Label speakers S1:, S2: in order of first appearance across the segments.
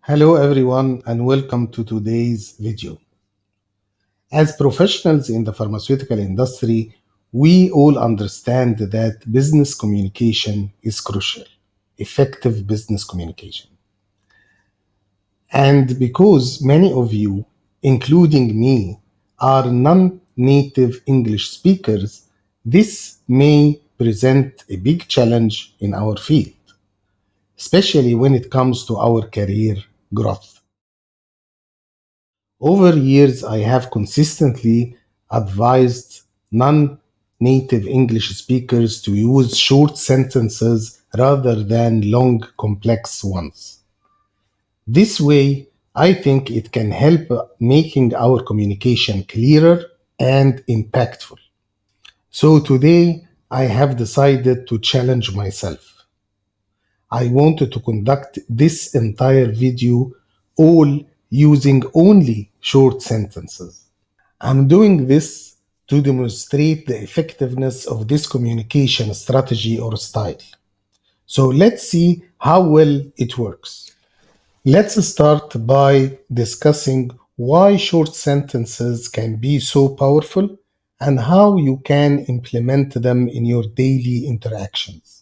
S1: Hello everyone and welcome to today's video. As professionals in the pharmaceutical industry, we all understand that business communication is crucial, effective business communication. And because many of you, including me, are non-native English speakers, this may present a big challenge in our field, especially when it comes to our career growth. Over years, I have consistently advised non native English speakers to use short sentences rather than long, complex ones. This way, I think it can help making our communication clearer and impactful. So today, I have decided to challenge myself. I wanted to conduct this entire video all using only short sentences. I'm doing this to demonstrate the effectiveness of this communication strategy or style. So let's see how well it works. Let's start by discussing why short sentences can be so powerful and how you can implement them in your daily interactions.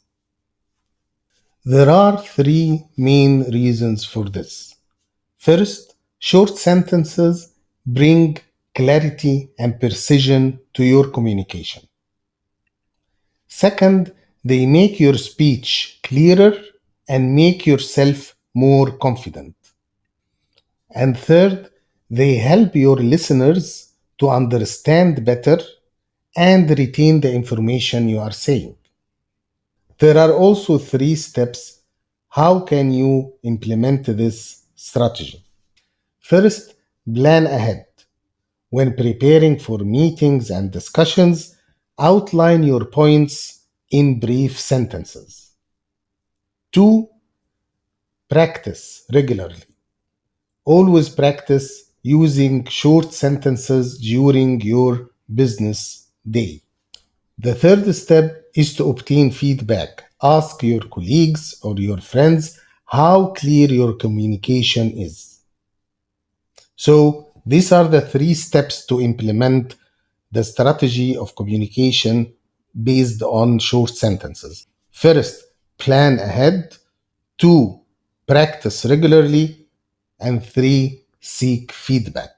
S1: There are three main reasons for this. First, short sentences bring clarity and precision to your communication. Second, they make your speech clearer and make yourself more confident. And third, they help your listeners to understand better and retain the information you are saying. There are also three steps. How can you implement this strategy? First, plan ahead. When preparing for meetings and discussions, outline your points in brief sentences. Two, practice regularly. Always practice using short sentences during your business day. The third step is to obtain feedback. Ask your colleagues or your friends how clear your communication is. So, these are the three steps to implement the strategy of communication based on short sentences. First, plan ahead. Two, practice regularly. And three, seek feedback.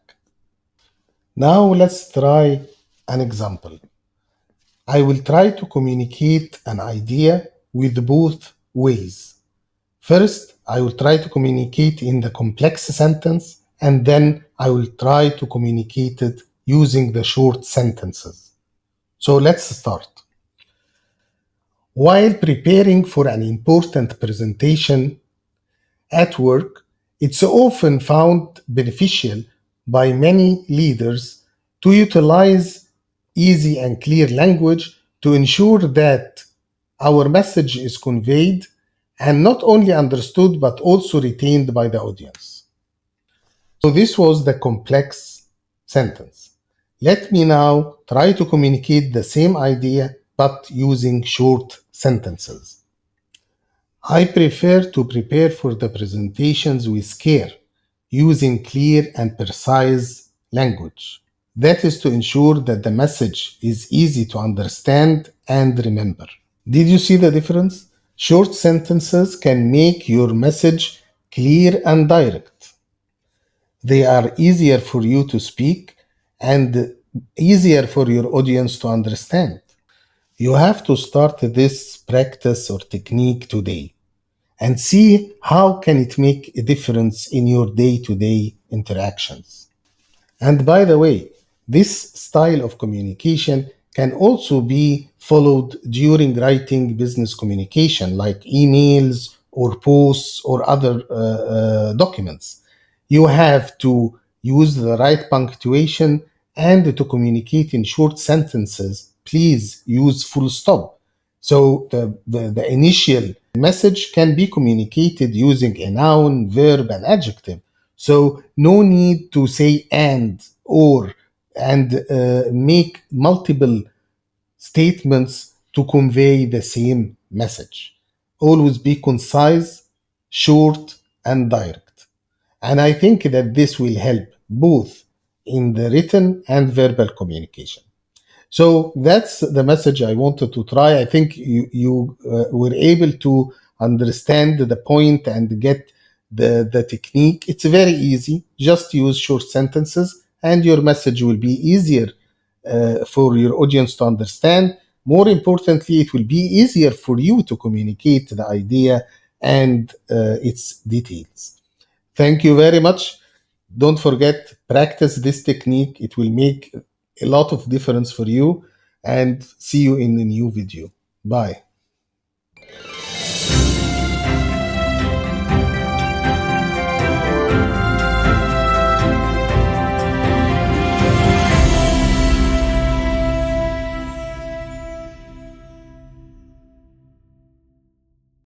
S1: Now let's try an example. I will try to communicate an idea with both ways. First, I will try to communicate in the complex sentence, and then I will try to communicate it using the short sentences. So let's start. While preparing for an important presentation at work, it's often found beneficial by many leaders to utilize easy and clear language to ensure that our message is conveyed and not only understood but also retained by the audience. So, this was the complex sentence. Let me now try to communicate the same idea but using short sentences. I prefer to prepare for the presentations with care, using clear and precise language. That is to ensure that the message is easy to understand and remember. Did you see the difference? Short sentences can make your message clear and direct. They are easier for you to speak and easier for your audience to understand. You have to start this practice or technique today and see how can it make a difference in your day-to-day interactions. And by the way, this style of communication can also be followed during writing business communication like emails or posts or other documents. You have to use the right punctuation, and to communicate in short sentences, please use full stop. So the initial message can be communicated using a noun, verb, and adjective. So no need to say and or and make multiple statements to convey the same message. Always be concise, short, and direct. And I think that this will help both in the written and verbal communication. So that's the message I wanted to try. I think you were able to understand the point and get the technique. It's very easy. Just use short sentences, and your message will be easier for your audience to understand. More importantly, it will be easier for you to communicate the idea and its details. Thank you very much. Don't forget, practice this technique. It will make a lot of difference for you. And see you in the new video. Bye.